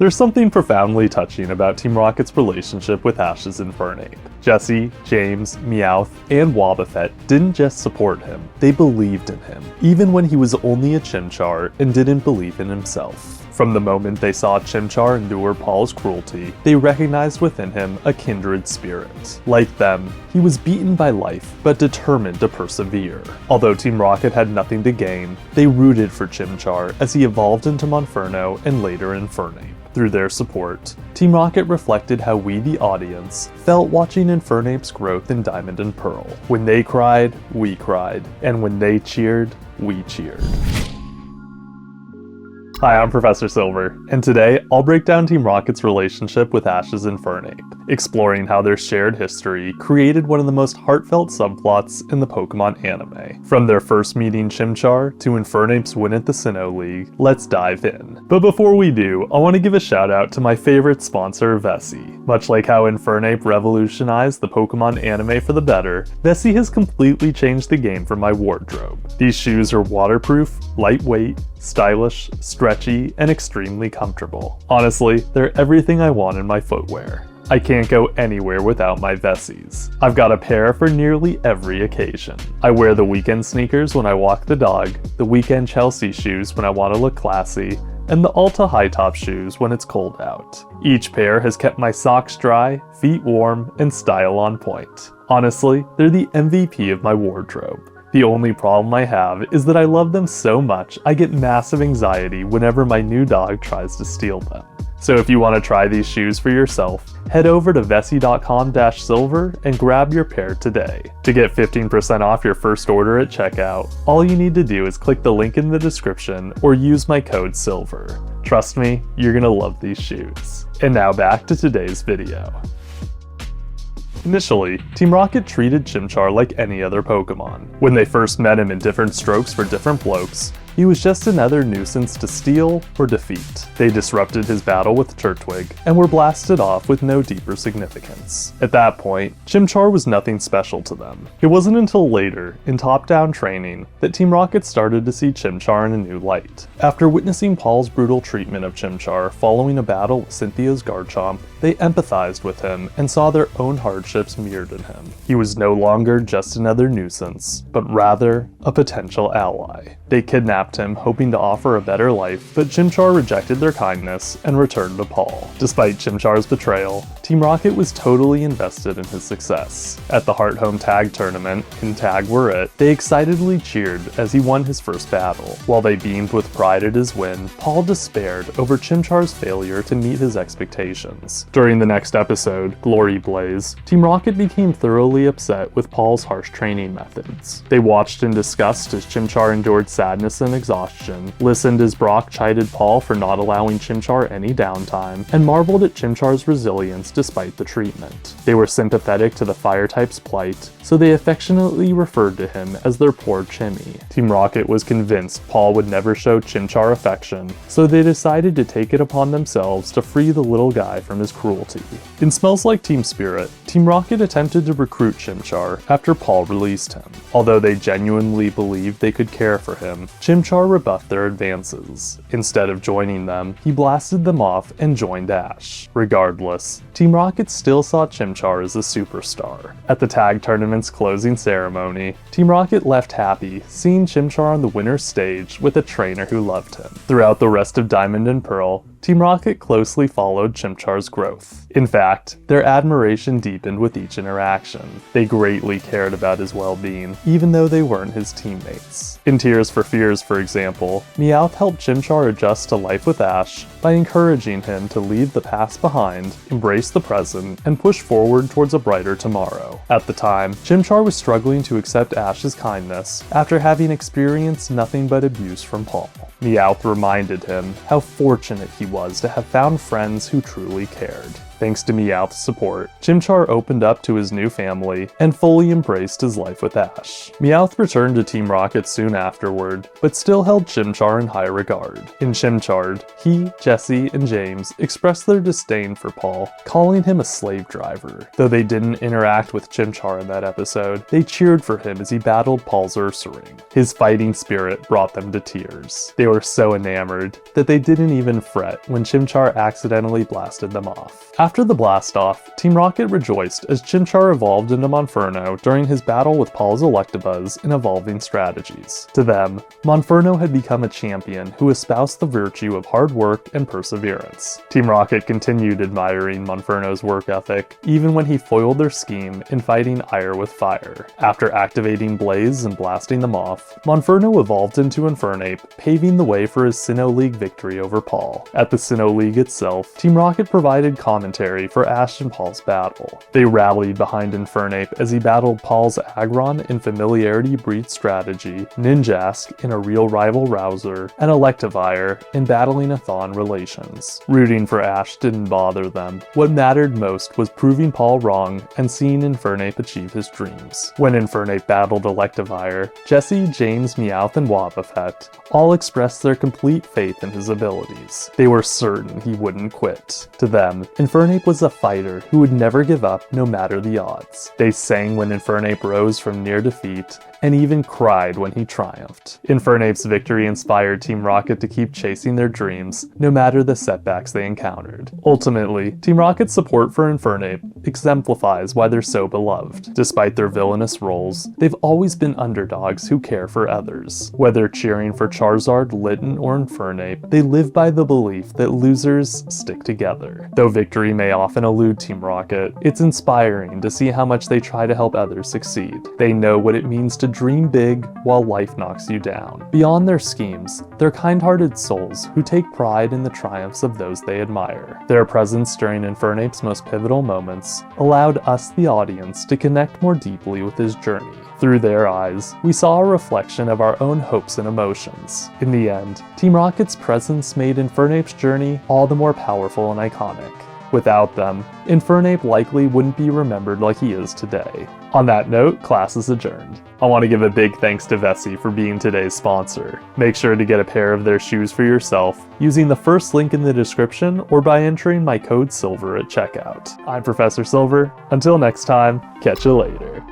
There's something profoundly touching about Team Rocket's relationship with Ash's Infernape. Jesse, James, Meowth, and Wobbuffet didn't just support him, they believed in him, even when he was only a Chimchar and didn't believe in himself. From the moment they saw Chimchar endure Paul's cruelty, they recognized within him a kindred spirit. Like them, he was beaten by life, but determined to persevere. Although Team Rocket had nothing to gain, they rooted for Chimchar as he evolved into Monferno and later Infernape. Through their support, Team Rocket reflected how we, the audience, felt watching Infernape's growth in Diamond and Pearl. When they cried, we cried, and when they cheered, we cheered. Hi, I'm Professor Silver, and today I'll break down Team Rocket's relationship with Ash's Infernape, exploring how their shared history created one of the most heartfelt subplots in the Pokemon anime. From their first meeting Chimchar to Infernape's win at the Sinnoh League, let's dive in. But before we do, I want to give a shout out to my favorite sponsor, Vessi. Much like how Infernape revolutionized the Pokemon anime for the better, Vessi has completely changed the game for my wardrobe. These shoes are waterproof, lightweight, stylish, stretchy, and extremely comfortable. Honestly, they're everything I want in my footwear. I can't go anywhere without my Vessis. I've got a pair for nearly every occasion. I wear the weekend sneakers when I walk the dog, the weekend Chelsea shoes when I want to look classy, and the Ulta high top shoes when it's cold out. Each pair has kept my socks dry, feet warm, and style on point. Honestly, they're the MVP of my wardrobe. The only problem I have is that I love them so much I get massive anxiety whenever my new dog tries to steal them. So if you want to try these shoes for yourself, head over to vessi.com/silver and grab your pair today. To get 15% off your first order at checkout, all you need to do is click the link in the description or use my code SILVER. Trust me, you're gonna love these shoes. And now back to today's video. Initially, Team Rocket treated Chimchar like any other Pokemon. When they first met him in different strokes for different blokes, he was just another nuisance to steal or defeat. They disrupted his battle with Turtwig and were blasted off with no deeper significance. At that point, Chimchar was nothing special to them. It wasn't until later, in top-down training, that Team Rocket started to see Chimchar in a new light. After witnessing Paul's brutal treatment of Chimchar following a battle with Cynthia's Garchomp, they empathized with him and saw their own hardships mirrored in him. He was no longer just another nuisance, but rather a potential ally. They kidnapped him, hoping to offer a better life, but Chimchar rejected their kindness and returned to Paul. Despite Chimchar's betrayal, Team Rocket was totally invested in his success. At the Heart Home Tag Tournament, in Tag Were It, they excitedly cheered as he won his first battle. While they beamed with pride at his win, Paul despaired over Chimchar's failure to meet his expectations. During the next episode, Glory Blaze, Team Rocket became thoroughly upset with Paul's harsh training methods. They watched in disgust as Chimchar endured sadness and exhaustion, listened as Brock chided Paul for not allowing Chimchar any downtime, and marveled at Chimchar's resilience despite the treatment. They were sympathetic to the fire-type's plight, so they affectionately referred to him as their poor Chimmy. Team Rocket was convinced Paul would never show Chimchar affection, so they decided to take it upon themselves to free the little guy from his cruelty. In Smells Like Teen Spirit, Team Rocket attempted to recruit Chimchar after Paul released him. Although they genuinely believed they could care for him, Chimchar rebuffed their advances. Instead of joining them, he blasted them off and joined Ash. Regardless, Team Rocket still saw Chimchar as a superstar. At the tag tournament's closing ceremony, Team Rocket left happy, seeing Chimchar on the winner's stage with a trainer who loved him. Throughout the rest of Diamond and Pearl, Team Rocket closely followed Chimchar's growth. In fact, their admiration deepened with each interaction. They greatly cared about his well-being, even though they weren't his teammates. In Tears for Fears, for example, Meowth helped Chimchar adjust to life with Ash by encouraging him to leave the past behind, embrace the present, and push forward towards a brighter tomorrow. At the time, Chimchar was struggling to accept Ash's kindness after having experienced nothing but abuse from Paul. Meowth reminded him how fortunate he was to have found friends who truly cared. Thanks to Meowth's support, Chimchar opened up to his new family and fully embraced his life with Ash. Meowth returned to Team Rocket soon afterward, but still held Chimchar in high regard. In Chim-Charred, he, Jesse, and James expressed their disdain for Paul, calling him a slave driver. Though they didn't interact with Chimchar in that episode, they cheered for him as he battled Paul's Ursaring. His fighting spirit brought them to tears. They were so enamored that they didn't even fret when Chimchar accidentally blasted them off. After the blast-off, Team Rocket rejoiced as Chimchar evolved into Monferno during his battle with Paul's Electabuzz in evolving strategies. To them, Monferno had become a champion who espoused the virtue of hard work and perseverance. Team Rocket continued admiring Monferno's work ethic, even when he foiled their scheme in fighting Ire with fire. After activating Blaze and blasting them off, Monferno evolved into Infernape, paving the way for his Sinnoh League victory over Paul. At the Sinnoh League itself, Team Rocket provided commentary for Ash and Paul's battle. They rallied behind Infernape as he battled Paul's Aggron in Familiarity Breed Strategy, Ninjask in a Real Rival Rouser, and Electivire in Battling a Thon Relations. Rooting for Ash didn't bother them. What mattered most was proving Paul wrong and seeing Infernape achieve his dreams. When Infernape battled Electivire, Jesse, James, Meowth, and Wobbuffet all expressed their complete faith in his abilities. They were certain he wouldn't quit. To them, Infernape was a fighter who would never give up no matter the odds. They sang when Infernape rose from near defeat, and even cried when he triumphed. Infernape's victory inspired Team Rocket to keep chasing their dreams, no matter the setbacks they encountered. Ultimately, Team Rocket's support for Infernape exemplifies why they're so beloved. Despite their villainous roles, they've always been underdogs who care for others. Whether cheering for Charizard, Litten, or Infernape, they live by the belief that losers stick together. Though victory may often elude Team Rocket, it's inspiring to see how much they try to help others succeed. They know what it means to dream big while life knocks you down. Beyond their schemes, they're kind-hearted souls who take pride in the triumphs of those they admire. Their presence during Infernape's most pivotal moments allowed us, the audience, to connect more deeply with his journey. Through their eyes, we saw a reflection of our own hopes and emotions. In the end, Team Rocket's presence made Infernape's journey all the more powerful and iconic. Without them, Infernape likely wouldn't be remembered like he is today. On that note, class is adjourned. I want to give a big thanks to Vessi for being today's sponsor. Make sure to get a pair of their shoes for yourself using the first link in the description or by entering my code SILVER at checkout. I'm Professor Silver. Until next time, catch you later.